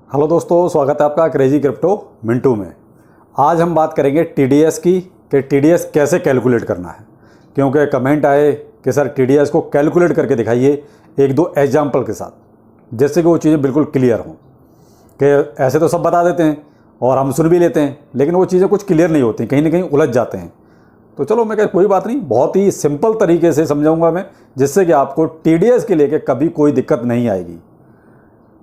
Hello दोस्तों, स्वागत है आपका क्रेजी क्रिप्टो मिंटू में। आज हम बात करेंगे टीडीएस की कि टीडीएस कैसे कैलकुलेट करना है, क्योंकि कमेंट आए कि सर टीडीएस को कैलकुलेट करके दिखाइए एक दो एग्जाम्पल के साथ, जिससे कि वो चीज़ें बिल्कुल क्लियर हों। कि ऐसे तो सब बता देते हैं और हम सुन भी लेते हैं, लेकिन वो चीज़ें कुछ क्लियर नहीं होती, कहीं ना कहीं उलझ जाते हैं। तो चलो मैं कह कोई बात नहीं, बहुत ही सिंपल तरीके से समझाऊंगा मैं, जिससे कि आपको टीडीएस के लेके कभी कोई दिक्कत नहीं आएगी।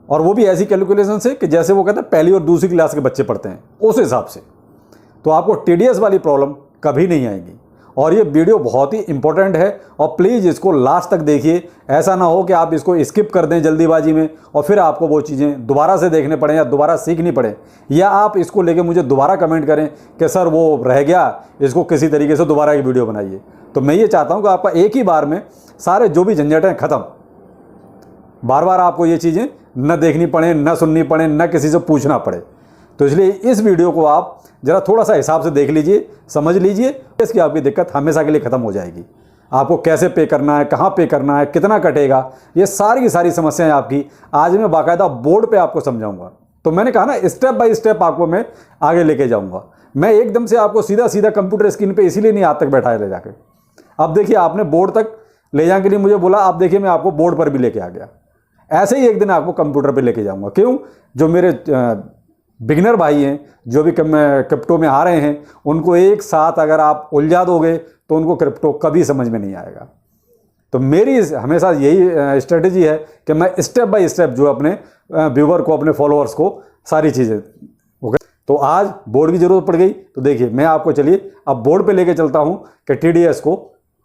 और वो भी ऐसी कैलकुलेशन से कि जैसे वो कहते हैं पहली और दूसरी क्लास के बच्चे पढ़ते हैं, उस हिसाब से। तो आपको टीडीएस वाली प्रॉब्लम कभी नहीं आएगी। और ये वीडियो बहुत ही इंपॉर्टेंट है और प्लीज़ इसको लास्ट तक देखिए। ऐसा ना हो कि आप इसको स्किप कर दें जल्दीबाजी में और फिर आपको वो चीज़ें दोबारा से देखने पड़ें या दोबारा सीखनी पड़े, या आप इसको लेके मुझे दोबारा कमेंट करें कि सर वो रह गया, इसको किसी तरीके से दोबारा एक वीडियो बनाइए। तो मैं ये चाहता हूँ कि आपका एक ही बार में सारे जो भी झंझट हैं ख़त्म, बार बार आपको ये चीज़ें न देखनी पड़े, न सुननी पड़े, न किसी से पूछना पड़े। तो इसलिए इस वीडियो को आप ज़रा थोड़ा सा हिसाब से देख लीजिए, समझ लीजिए, इसकी आपकी दिक्कत हमेशा के लिए ख़त्म हो जाएगी। आपको कैसे पे करना है, कहाँ पे करना है, कितना कटेगा, ये सारी की सारी समस्याएं आपकी आज मैं बाकायदा बोर्ड पे आपको समझाऊंगा। तो मैंने कहा ना, स्टेप बाय स्टेप आपको मैं आगे लेके जाऊँगा। मैं एकदम से आपको सीधा सीधा कंप्यूटर स्क्रीन पर इसीलिए नहीं आज तक बैठाया ले जाके। अब देखिए, आपने बोर्ड तक ले जाने के लिए मुझे बोला, अब देखिए मैं आपको बोर्ड पर भी लेके आ गया। ऐसे ही एक दिन आपको कंप्यूटर पे लेके जाऊंगा। क्यों? जो मेरे बिगिनर भाई हैं, जो भी क्रिप्टो में आ रहे हैं, उनको एक साथ अगर आप उलझा दोगे तो उनको क्रिप्टो कभी समझ में नहीं आएगा। तो मेरी हमेशा यही स्ट्रेटजी है कि मैं स्टेप बाय स्टेप जो अपने व्यूवर को, अपने फॉलोअर्स को सारी चीज़ें ओके। तो आज बोर्ड की ज़रूरत पड़ गई, तो देखिए मैं आपको चलिए अब बोर्ड पे लेके चलता हूँ कि टीडीएस को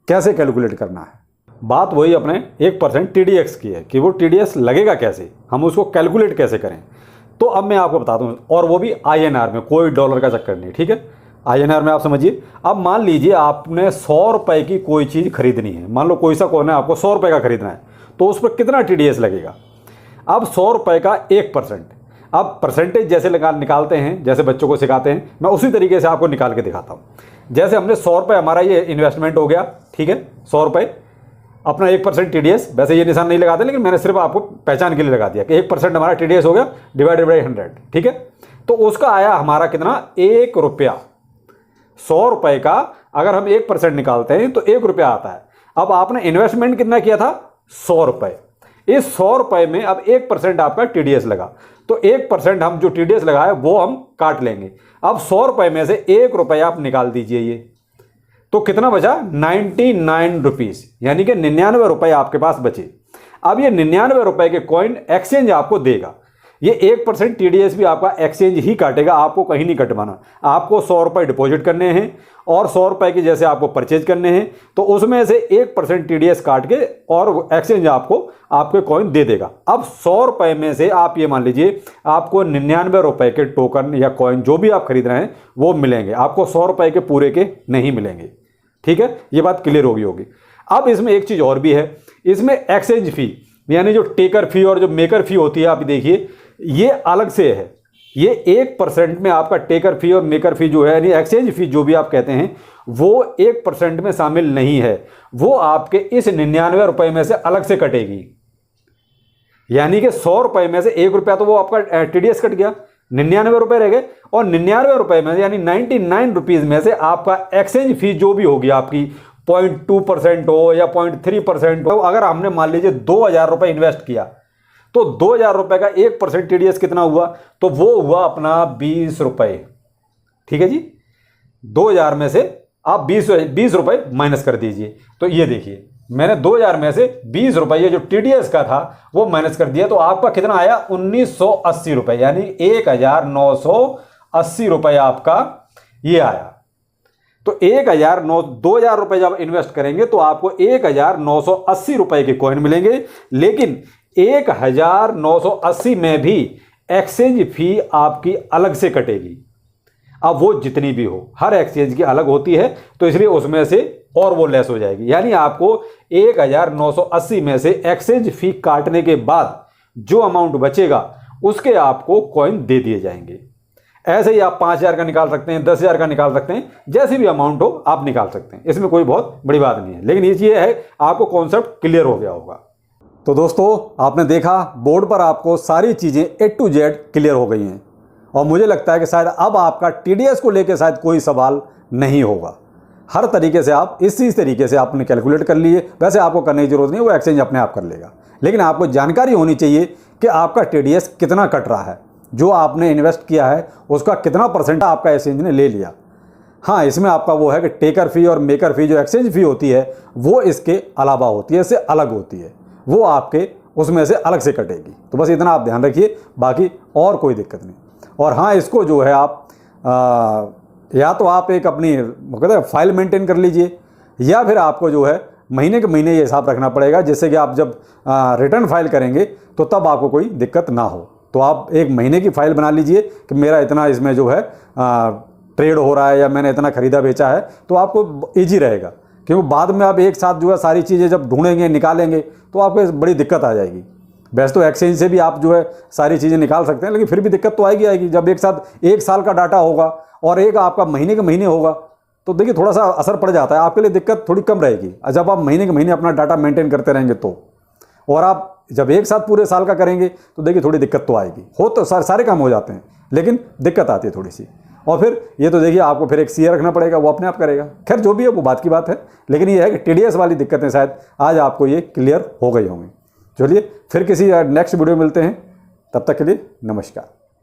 कैसे कैलकुलेट करना है। बात वही अपने 1% टीडीएस की है कि वो टीडीएस लगेगा कैसे, हम उसको कैलकुलेट कैसे करें। तो अब मैं आपको बताता हूँ, और वो भी आईएनआर में, कोई डॉलर का चक्कर नहीं, ठीक है। आईएनआर में आप समझिए। अब मान लीजिए आपने 100 रुपये की कोई चीज़ खरीदनी है, मान लो कोई सा कौन है, आपको 100 रुपये का खरीदना है, तो उस पर कितना टीडीएस लगेगा। अब 100 रुपये का 1%, अब परसेंटेज जैसे निकालते हैं, जैसे बच्चों को सिखाते हैं, मैं उसी तरीके से आपको निकाल के दिखाता हूँ। जैसे हमने 100 रुपये, हमारा ये इन्वेस्टमेंट हो गया, ठीक है, 100 रुपये, अपना 1% टीडीएस। वैसे ये निशान नहीं लगाते, लेकिन मैंने सिर्फ आपको पहचान के लिए लगा दिया कि 1% हमारा टीडीएस हो गया डिवाइडेड बाई 100, ठीक है। तो उसका आया हमारा कितना, 1 रुपया। 100 रुपये का अगर हम 1% निकालते हैं तो 1 रुपया आता है। अब आपने इन्वेस्टमेंट कितना किया था, 100 रुपये। इस 100 रुपये में अब 1% आपका टीडीएस लगा, तो 1% हम जो टीडीएस लगाए वो हम काट लेंगे। अब 100 रुपये में से 1 रुपया आप निकाल दीजिए, ये तो कितना बचा, 99 रुपीज़, यानी कि 99 रुपये आपके पास बचे। अब ये 99 रुपये के कॉइन एक्सचेंज आपको देगा। ये 1% टीडीएस भी आपका एक्सचेंज ही काटेगा, आपको कहीं नहीं कटवाना। आपको 100 रुपये डिपॉजिट करने हैं और 100 रुपये की जैसे आपको परचेज करने हैं, तो उसमें से 1% टीडीएस काट के और एक्सचेंज आपको आपके कॉइन दे देगा। अब 100 रुपये में से आप ये मान लीजिए आपको 99 रुपये के टोकन या कॉइन जो भी आप खरीद रहे हैं वो मिलेंगे, आपको 100 रुपये के पूरे के नहीं मिलेंगे, ठीक है। ये बात क्लियर होगी। अब इसमें एक चीज़ और भी है, इसमें एक्सचेंज फी, यानी जो टेकर फी और जो मेकर फी होती है, आप देखिए ये अलग से है। ये 1% में आपका टेकर फी और मेकर फी जो है, यानी एक्सचेंज फी जो भी आप कहते हैं, वो 1% में शामिल नहीं है। वो आपके इस 99 रुपये में से अलग से कटेगी। यानी कि 100 रुपये में से 1 रुपया तो वो आपका टीडीएस कट गया, 99 रुपये रह गए, और 99 रुपये में यानी 99 रुपीज़ में से आपका एक्सचेंज फी जो भी होगी आपकी 0.2% हो या 0.3% हो। अगर हमने मान लीजिए 2000 रुपये इन्वेस्ट किया, तो 2000 रुपये का 1% टीडीएस कितना हुआ, तो वो हुआ अपना 20 रुपये, ठीक है जी। 2000 में से आप 20 रुपये माइनस कर दीजिए, तो ये देखिए मैंने 2000 में से 20 रुपये जो टीडीएस का था वो माइनस कर दिया, तो आपका कितना आया, 1980 रुपये, यानी 1980 रुपये आपका ये आया। तो 2000 रुपये जब इन्वेस्ट करेंगे तो आपको 1980 रुपये के कॉइन मिलेंगे, लेकिन 1980 में भी एक्सचेंज फी आपकी अलग से कटेगी। अब वो जितनी भी हो, हर एक्सचेंज की अलग होती है, तो इसलिए उसमें से और वो लेस हो जाएगी। यानी आपको 1980 में से एक्सचेंज फी काटने के बाद जो अमाउंट बचेगा उसके आपको कॉइन दे दिए जाएंगे। ऐसे ही आप 5000 का निकाल सकते हैं, 10,000 का निकाल सकते हैं, जैसी भी अमाउंट हो आप निकाल सकते हैं। इसमें कोई बहुत बड़ी बात नहीं है, लेकिन ये है आपको कॉन्सेप्ट क्लियर हो गया होगा। तो दोस्तों आपने देखा बोर्ड पर आपको सारी चीज़ें A to Z क्लियर हो गई हैं और मुझे लगता है कि शायद अब आपका TDS को लेकर शायद कोई सवाल नहीं होगा। हर तरीके से आप इसी तरीके से आपने कैलकुलेट कर लिए। वैसे आपको करने की जरूरत नहीं, वो एक्सचेंज अपने आप कर लेगा, लेकिन आपको जानकारी होनी चाहिए कि आपका TDS कितना कट रहा है, जो आपने इन्वेस्ट किया है उसका कितना % आपका एक्सचेंज ने ले लिया। हाँ, इसमें आपका वो है कि टेकर फी और मेकर फी जो एक्सचेंज फी होती है वो इसके अलावा होती है, इससे अलग होती है, वो आपके उसमें से अलग से कटेगी। तो बस इतना आप ध्यान रखिए, बाकी और कोई दिक्कत नहीं। और हाँ, इसको जो है आप या तो आप एक अपनी कहते हैं फाइल मेंटेन कर लीजिए, या फिर आपको जो है महीने के महीने ये हिसाब रखना पड़ेगा, जिससे कि आप जब रिटर्न फाइल करेंगे तो तब आपको कोई दिक्कत ना हो। तो आप एक महीने की फाइल बना लीजिए कि मेरा इतना इसमें जो है ट्रेड हो रहा है या मैंने इतना खरीदा बेचा है, तो आपको ईजी रहेगा। क्योंकि बाद में आप एक साथ जो है सारी चीज़ें जब ढूंढेंगे निकालेंगे तो आपको बड़ी दिक्कत आ जाएगी। वैसे तो एक्सचेंज से भी आप जो है सारी चीज़ें निकाल सकते हैं, लेकिन फिर भी दिक्कत तो आएगी जब एक साथ एक साल का डाटा होगा और एक आपका महीने के महीने होगा, तो देखिए थोड़ा सा असर पड़ जाता है। आपके लिए दिक्कत थोड़ी कम रहेगी जब आप महीने के महीने अपना डाटा मेंटेन करते रहेंगे तो। और आप जब एक साथ पूरे साल का करेंगे तो देखिए थोड़ी दिक्कत तो आएगी। हो तो सारे काम हो जाते हैं, लेकिन दिक्कत आती है थोड़ी सी। और फिर ये तो देखिए आपको फिर एक CA रखना पड़ेगा, वो अपने आप करेगा। खैर जो भी है वो बात की बात है, लेकिन ये है कि TDS वाली दिक्कतें शायद आज आपको ये क्लियर हो गई होंगी। चलिए फिर किसी नेक्स्ट वीडियो मिलते हैं, तब तक के लिए नमस्कार।